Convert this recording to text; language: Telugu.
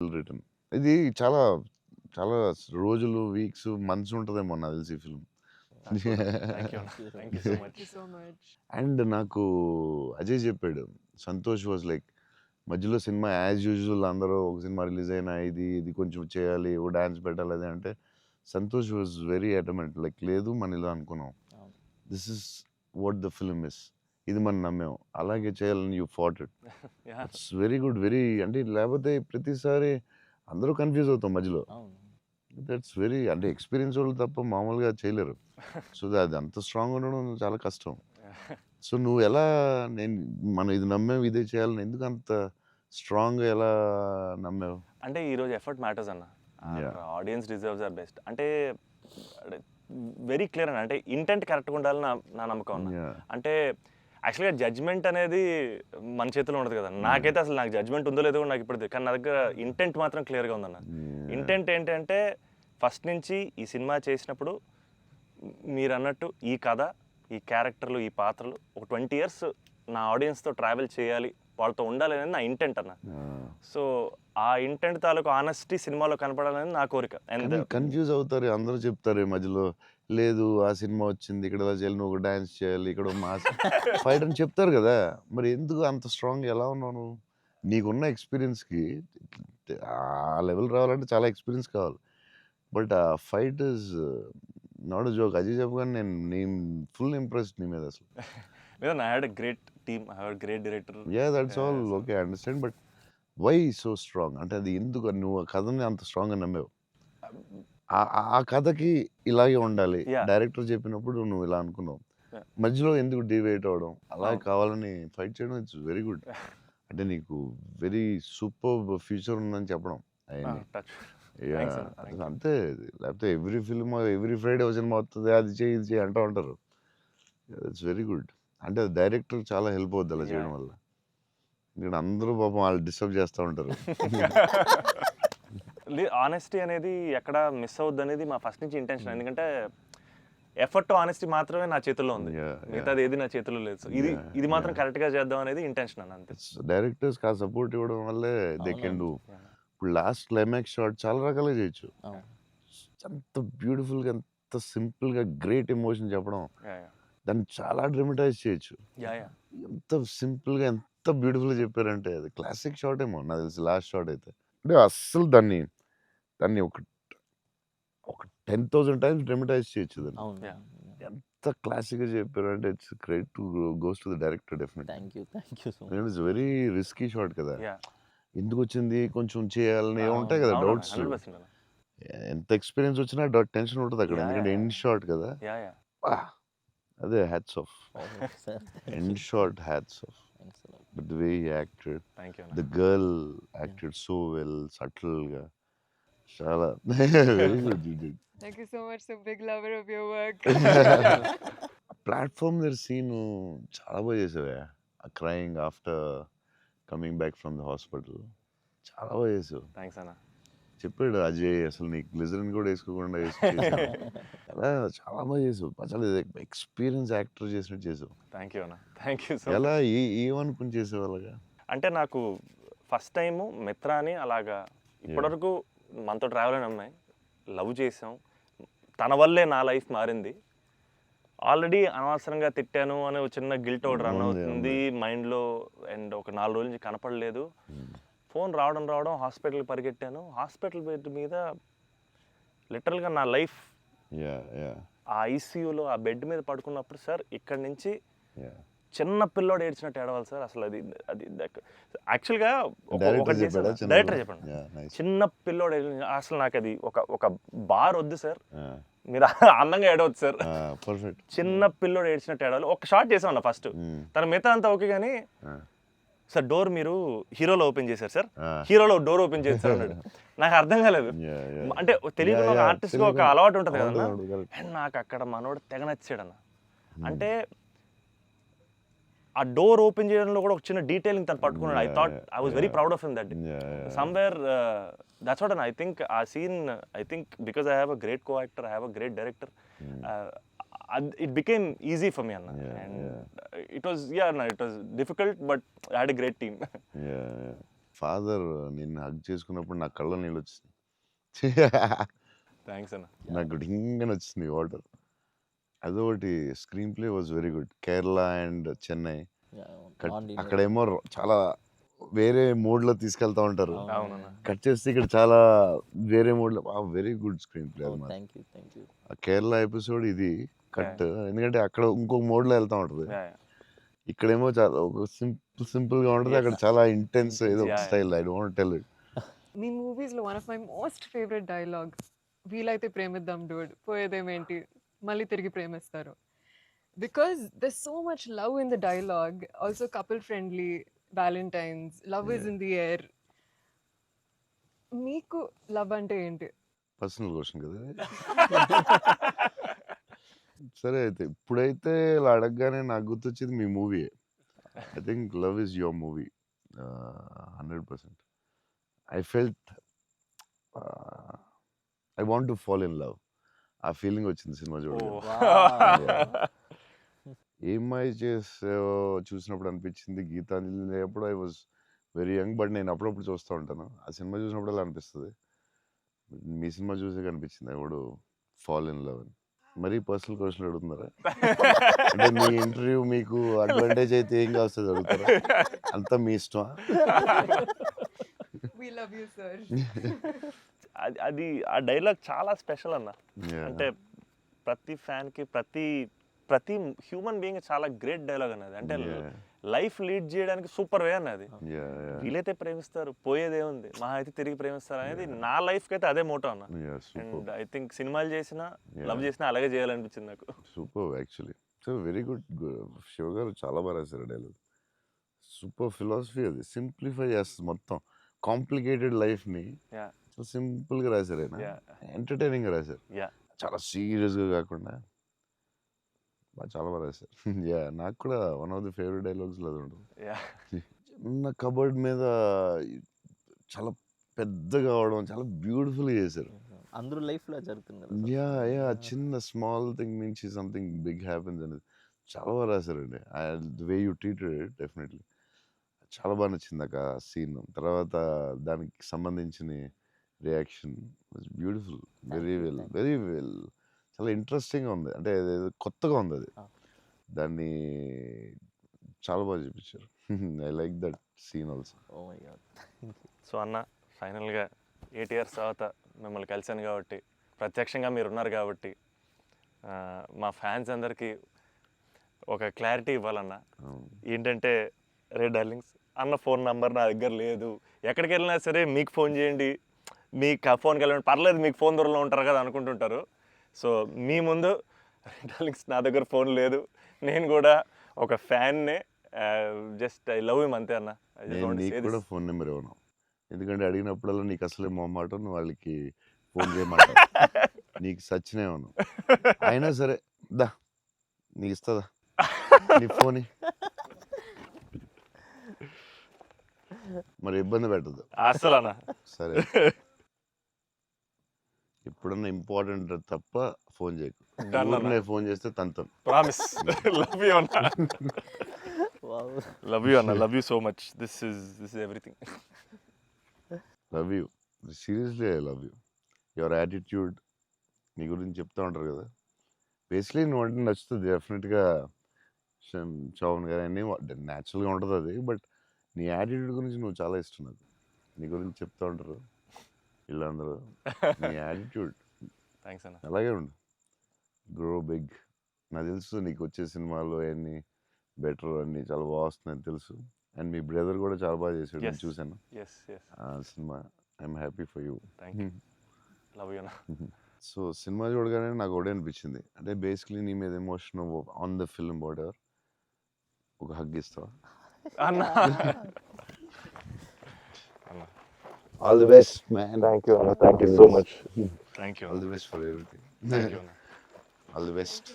రిటర్న్. ఇది చాలా, చాలా రోజులు, వీక్స్, మంత్స్ ఉంటదేమో నాకు తెలిసి ఈ ఫిల్మ్. నాకు కూడా. థ్యాంక్ యూ అన్న. Thank you. Thank you so Thank much. you so much. And నాకు అజయ్ చెప్పాడు. సంతోష్ వాజ్ లైక్ మధ్యలో సినిమా యాజ్ యూజువల్ అందరూ ఒక సినిమా రిలీజ్ అయినా ఇది కొంచెం చేయాలి, ఓ డాన్స్ పెట్టాలి అది అంటే సంతోష్ వాజ్ వెరీ అటమెంట్ లైక్ లేదు మనం ఇలా అనుకున్నాం. అవును. This is what the film is. ఇది మనం నమ్మాం. అలాగే చేయాలని you fat it. Yeah it's very good. Very అంటే లేకపోతే ప్రతిసారి అందరూ కన్‌ఫ్యూజ్ అవుతాం మధ్యలో. అవును. దట్స్ వెరీ అంటే ఎక్స్‌పీరియన్స్ వాళ్ళు తప్ప మామూలుగా చేయలేరు. సో, అది అంత స్ట్రాంగ్‌గా ఉండడం చాలా కష్టం. సో, నువ్వు ఎలా మనం ఇది నమ్మాం ఇదే చేయాలని ఎందుకు అంత స్ట్రాంగ్‌గా ఎలా నమ్మావు? అంటే ఈరోజు ఎఫర్ట్ మ్యాటర్స్ అన్న. Yeah. Audience deserves our best. అంటే వెరీ క్లియర్ అన్న. అంటే ఇంటెంట్ కరెక్ట్‌గా ఉండాలని నా నమ్మకం అన్న. యాహ్! అంటే యాక్చువల్‌గా జడ్జ్‌మెంట్ అనేది మన చేతిలో ఉండదు కదా! నాకైతే అసలు నాకు జడ్జ్‌మెంట్ ఉందో లేదో కూడా నాకు ఇప్పుడు కానీ నా దగ్గర ఇంటెంట్ మాత్రం క్లియర్‌గా ఉందన్న. యాహ్! ఇంటెంట్ ఏంటంటే ఫస్ట్ నుంచి ఈ సినిమా చేసినప్పుడు మీరన్నట్టు ఈ కథ, ఈ క్యారెక్టర్లు, ఈ పాత్రలు ఒక 20 ఇయర్స్ నా ఆడియన్స్‌తో ట్రావెల్ చేయాలి, వాళ్ళతో ఉండాలి అనేది నా ఇంటెంట్ అన్న. ఆ! సో, ఆ ఇంటెంట్ తాలూకు ఆనెస్టీ సినిమాలో కనపడాలనేది నా కోరిక. అండ్ కానీ కన్‌ఫ్యూజ్ అవుతారు. అందరూ చెప్తారు ఈ మధ్యలో. లేదు ఆ సినిమా వచ్చింది. ఇక్కడ ఇలా చేయాలి. నువ్వు ఒక డాన్స్ చేయాలి. ఇక్కడ మాస్ ఫైట్ అని చెప్తారు కదా! మరి ఎందుకు అంత స్ట్రాంగ్‌గా ఎలా ఉన్నావు నువ్వు? నీకున్న ఎక్స్‌పీరియన్స్‌కి ఆ లెవెల్ రావాలంటే చాలా ఎక్స్‌పీరియన్స్ కావాలి. బట్ ఆ fight is not a joke. Ajay చెప్పగానే నేను ఫుల్ ఇంప్రెస్డ్ నీ మీద అసలు. లేదన్న, I had a great team, I had great director. Yeah! That's all okay. I understand. But why so strong? అంటే అది ఎందుకు నువ్వు ఆ కథని అంత స్ట్రాంగ్‌గా నమ్మావు? ఆ కథకి ఇలాగే ఉండాలి. యాహ్! డైరెక్టర్ చెప్పినప్పుడు నువ్వు ఇలా అనుకున్నావు. యాహ్! మధ్యలో ఎందుకు డీవియేట్ అవ్వడం? అలాగే అవును. కావాలని ఫైట్ చేయడం ఇట్స్ వెరీ గుడ్. అంటే నీకు వెరీ సూపర్బ్ ఫ్యూచర్ ఉందని చెప్పడం అయన్నీ. టచ్. యాహ్! థాంక్స్ అన్న. Thank you. అంతే. లేకపోతే ఎవ్రీ ఫిల్మ్ ఎవ్రీ ఫ్రైడే ఒక సినిమా వస్తది. అది చెయ్యి, ఇది చెయ్యి అంటూ ఉంటారు. It's very good. అంటే డైరెక్టర్ చాలా హెల్ప్ అవుద్ది అలా చేయడం యాహ్! వల్ల. ఇక్కడ అందరూ పాపం వాళ్ళు డిస్టర్బ్ చేస్తా ఉంటారు. ఆనెస్టీ అనేది ఎక్కడ మిస్ అవుద్దనేది మా ఫస్ట్ నుంచి ఇంటెన్షన్. ఎందుకంటే ఎఫర్ట్, ఆనెస్టీ మాత్రమే నా చేతుల్లో ఉంది. యాహ్! యాహ్! మిగతాది ఏది నా చేతుల్లో లేదు. సో, ఇది యాహ్! ఇది మాత్రం యాహ్! కరెక్ట్‌గా చేద్దాం అనేది ఇంటెన్షన్ అన్న అంతే. డైరెక్టర్స్‌కి ఆ సపోర్ట్ ఇవ్వడం వల్లే దే కెన్ అవునవును. డూ. యాహ్! ఇప్పుడు లాస్ట్ క్లైమాక్స్ షాట్ చాలా రకాలుగా చేయొచ్చు. అవును. ఎంత బ్యూటిఫుల్‌గా, ఎంత సింపుల్‌గా గ్రేట్ ఎమోషన్ చెప్పడం. యాహ్! యాహ్! దాన్ని చాలా డ్రమటైజ్ చేయొచ్చు. యాహ్! యాహ్! ఎంత సింపుల్‌గా, ఎంత బ్యూటిఫుల్‌గా చెప్పారంటే అది క్లాసిక్ షాట్ ఏమో నాకు తెలిసి లాస్ట్ షాట్ అయితే. అంటే అస్సలు దాన్ని, దాన్ని ఒక 10,000 టైమ్స్ డ్రమటైజ్ చేయొచ్చు దాన్ని. అవును. యాహ్! ఎంత క్లాసిక్‌గా చెప్పారంటే it's credit to goes to the director definitely. Thank you. Thank you so much. ఎందుకంటే ఇట్స్ వెరీ రిస్కీ షాట్ కదా! యాహ్! ఎందుకొచ్చింది? కొంచెం చేయాలని ఏవో అవును. ఉంటాయి కదా అవునన్న. డౌట్స్. 100% అన్న. ఎంత ఎక్స్‌పీరియన్స్ వచ్చినా టెన్షన్ ఉంటదక్కడ. యాహ్! ఎందుకంటే యాహ్! ఎండ్ షాట్ కదా! యాహ్! యాహ్! అబ్బా! అదే హ్యాట్స్ ఆఫ్. ఓహో! Sir thank you. End shot hats off. Thanks a lot. But the way he acted, thank you the అన్న. గర్ల్ యాక్టెడ్ సో వెల్ సటిల్‌గా. చాలా very good you did. Thank you so much. So big lover of your work. Platform దగ్గర సీను చాలా బాగా చేసావే. Crying after coming back from the hospital. చాలా బాగా చేసావు. థాంక్స్ అన్న. చెప్పాడు అజయ్ అసలు నీకు గ్లిజరిన్ కూడా వేసుకోకుండా చేసావు. చాలా చాలా బాగా చేసావు. అసలు ఎక్స్‌పీరియన్స్ యాక్టర్ చేసినట్టు చేసావు. థ్యాంక్ యూ అన్న. థ్యాంక్ యూ సో ఎలా మచ్. ఏమనుకుని చేసావు అలాగా? అంటే నాకు ఫస్ట్ టైము మిత్ర అని అలాగా ఇప్పటివరకు మనతో ట్రావెల్ అయిన అమ్మాయి లవ్ చేసాం. తన వల్లే నా లైఫ్ మారింది. ఆల్రెడీ అనవసరంగా తిట్టాను అనే ఒక చిన్న గిల్ట్ ఒకటి రన్ ఉంది, అవుతుంది మైండ్‌లో. అండ్ ఒక 4 రోజుల నుంచి కనపడలేదు. హ్మ్. ఫోన్ రావడం హాస్పిటల్‌కి పరిగెట్టాను. హాస్పిటల్ బెడ్ మీద లిటరల్‌గా నా లైఫ్ యాహ్! ఆ ఐసీయూలో ఆ బెడ్ మీద పడుకున్నప్పుడు సార్ ఇక్కడి నుంచి యాహ్! చిన్న పిల్లోడు ఏడ్చినట్టు ఏడవాలి సార్. అసలు అది అది యాక్చువల్‌గా డైరెక్టర్ ఒకటి చెప్పాడా? చేశాను. డైరెక్టర్ చెప్పండి. యాహ్! నైస్. చిన్న పిల్లోడు అసలు నాకు అది ఒక బార్ వద్దు సార్. ఆ! మీరు అందంగా ఏడవద్దు సార్. ఆ! పర్ఫెక్ట్. చిన్న పిల్లోడు ఏడ్చినట్టు ఏడవాలి. ఒక షాట్ చేసామన్న ఫస్ట్. హ్మ్. తన మిగతా అంతా ఓకే కానీ ఆ! సార్ డోర్ మీరు హీరోలో ఓపెన్ చేశారు సార్. ఆ! హీరోలో డోర్ ఓపెన్ చేశారు సార్ అన్నాడు. నాకు అర్థం కాలేదు. యాహ్! అంటే తెలియకుండా ఒక ఆర్టిస్ట్‌గా ఒక అలవాటు ఉంటుంది కదన్న. కరెక్ట్. అండ్ నాకు అక్కడ మనోడు తెగ నచ్చాడన్న. అంటే హ్మ్. ఆ డోర్ ఓపెన్ చేయడంలో కూడా ఒక చిన్న డీటెయిలింగ్ తను పట్టుకున్నాడు. I thought I was very Yeah. Proud of him that day. Yeah! Somewhere that's what I think ఆ scene I think because I have a great co actor, I have a great director. It became easy for me అన్న. Yeah, and yeah. It was it was difficult but I had a great team. Yeah! Father నిన్ను హగ్ చేసుకున్నప్పుడు నా కళ్ళ నీళ్ళు వచ్చినాయి. థ్యాంక్స్ అన్న. నాకు డింగని వచ్చింది వాటర్. అదొకటి screen play was very good. Kerala and Chennai అక్కడేమో చాలా వేరే మోడ్లో తీసుకెళ్తా ఉంటారు. అవునన్న. కట్ చేస్తే ఇక్కడ చాలా వేరే మోడ్లో వెరీ గుడ్ స్క్రీన్ ప్లే. అది థ్యాంక్ యూ ఆ కేరళ ఎపిసోడ్ ఇది కట్, ఎందుకంటే అక్కడ ఇంకొక మోడ్లో వెళ్తా ఉంటుంది. ఇక్కడేమో చాలా ఒక సింపుల్ గా ఉంటుంది, అక్కడ చాలా ఇంటెన్స్ ఏదో style. I don't tell it. మీ మూవీస్లో one of my most favourite dialogue, వీలైతే ప్రేమిద్దాం డూడ్, పోయేదేమేంటి మళ్ళీ తిరిగి ప్రేమిస్తారు. Because there so much love in the dialogue, also couple friendly, valentines, love is in the air. మీకు లవ్ అంటే ఏంటి? పర్సనల్ క్వశ్చన్ కదా. సరే అయితే ఇప్పుడైతే ఇలా అడగగానే నాకు గుర్తొచ్చేది మీ movie. I think love is your movie 100%. I felt I want to fall in love. ఆ ఫీలింగ్ వచ్చింది సినిమా చూడగానే. ఏమై చేసావో చూసినప్పుడు అనిపించింది. గీతాంజలి అప్పుడు I was very young, but నేను అప్పుడప్పుడు చూస్తూ ఉంటాను. ఆ సినిమా చూసినప్పుడు అలా అనిపిస్తుంది. మీ సినిమా చూసే కనిపించింది I would fall in love అని. మరీ పర్సనల్ క్వశ్చన్ అడుగుతున్నారా? అంటే మీ ఇంటర్వ్యూ మీకు అడ్వాంటేజ్ అయితే ఏం కావస్తుంది అడుగుతారా? అంతా మీ ఇష్టమా? We love you, sir. అది ఆ డైలాగ్ చాలా స్పెషల్ అన్న. Yeah. అంటే ప్రతి ఫ్యాన్కి ప్రతి హ్యూమన్ బీయింగ్ చాలా గ్రేట్ డైలాగ్ అన్నది. అంటే Yeah. లైఫ్ లీడ్ చేయడానికి సూపర్ వే అన్నది. Yeah, yeah. వీలైతే ప్రేమిస్తారు, పోయేదే ఉంది, మహా అయితే తిరిగి ప్రేమిస్తారు అనేది నా లైఫ్కి అయితే అదే మోటో అన్న. Yeah, super. And I think సినిమాలు చేసినా Yeah. లవ్ చేసినా అలాగే చేయాలనిపించింది నాకు. Super actually. So very good. Shiva గారు చాలా బాగా రాశారు డైలాగ్. సూపర్ ఫిలాసఫీ అది. సింప్లిఫై చేస్తుంది మొత్తం కాంప్లికేటెడ్ లైఫ్ని. Yeah. సో సింపుల్గా రాశారు ఆయన. Yeah. ఎంటర్టైనింగ్గా రాశారు. Yeah. చాలా సీరియస్గా కాకుండా చాలా బాగా రాశారు. యా, నాకు కూడా one of the favourite dialogues అది ఉంటుంది. Yeah. చిన్న కబర్డ్ మీద చాలా పెద్దగా అవడం చాలా బ్యూటిఫుల్గా చేశారు. అందరూ లైఫ్లో జరుగుతుంది కదా. యా యా, చిన్న స్మాల్ థింగ్ నుంచి సంథింగ్ బిగ్ హ్యాపెన్స్ అనేది చాలా బాగా రాశారండి. The way you treated it definitely చాలా బాగా నచ్చింది నాకు ఆ సీన్. తర్వాత దానికి సంబంధించిన reaction was beautiful. Very well చాలా ఇంట్రెస్టింగ్గా ఉంది. అంటే అదేదో కొత్తగా ఉంది అది. దాన్ని చాలా బాగా చూపించారు. I like that scene also. Oh my God. So అన్న, ఫైనల్గా 8 years తర్వాత మిమ్మల్ని కలిశాను కాబట్టి, ప్రత్యక్షంగా మీరు ఉన్నారు కాబట్టి, మా ఫ్యాన్స్ అందరికీ ఒక క్లారిటీ ఇవ్వాలన్న. ఏంటంటే, రే డార్లింగ్స్, అన్న ఫోన్ నెంబర్ నా దగ్గర లేదు, ఎక్కడికి వెళ్ళినా సరే మీకు ఫోన్ చేయండి, మీకు ఫోన్కి వెళ్ళండి, పర్లేదు మీకు ఫోన్ దూరంలో ఉంటారు కదా అనుకుంటుంటారు. సో మీ ముందు రే డార్లింగ్స్, నా దగ్గర ఫోన్ లేదు, నేను కూడా ఒక ఫ్యాన్నే, జస్ట్ ఐ లవ్ హిమ్ అంతే అన్న. నీకు కూడా ఫోన్ నెంబర్ ఇవ్వను, ఎందుకంటే అడిగినప్పుడల్లా నీకు అసలే మొహమాటం, నువ్వు వాళ్ళకి ఫోన్ చేయమంటావు. నీకు సచ్చినే ఉన్నావు. అయినా సరే దా, నీకు ఇస్తుందా నీ ఫోన్? మరి ఇబ్బంది పెట్టదు అసలు అన్న. సరే, ఎప్పుడన్నా ఇంపార్టెంట్ తప్ప ఫోన్ చేయకు. ఊరినే ఫోన్ చేస్తే తంతాను. ప్రామిస్. లవ్ యూ అన్న. లవ్ యూ అన్న, love you so much. This is everything. Love you, seriously I love you. Your attitude, నీ గురించి చెప్తా ఉంటారు కదా. బేసిక్లీ నువ్వు అంటే నచ్చుతుంది డెఫినెట్గా. చౌన్ గారు అన్నీ న్యాచురల్గా ఉంటుంది అది. బట్ నీ యాటిట్యూడ్ గురించి నువ్వు చాలా ఇష్టం నాకు. నీ గురించి చెప్తా ఉంటారు వీళ్ళందరూ. నీ యాటిట్యూడ్ థ్యాంక్స్ అన్న. అలాగే ఉండు. Grow big. నాకు తెలుసు నీకు వచ్చే సినిమాలు అవన్నీ బెటర్ అన్నీ చాలా బాగా వస్తున్నాయని తెలుసు. అండ్ మీ బ్రదర్ కూడా చాలా బాగా చేశాడు, నేను చూశాను ఆ సినిమా. I'm happy for you. Thank you. Love you అన్న. సో సినిమా చూడగానే నాకు ఒకటే అనిపించింది, అంటే బేసిక్లీ నీ మీద emotion on the film whatever. ఒక హగ్ ఇస్తావా అన్న? All the best man. Thank you అన్న. Thank you so much. Thank you. All the best for everything. Thank you అన్న. All the best.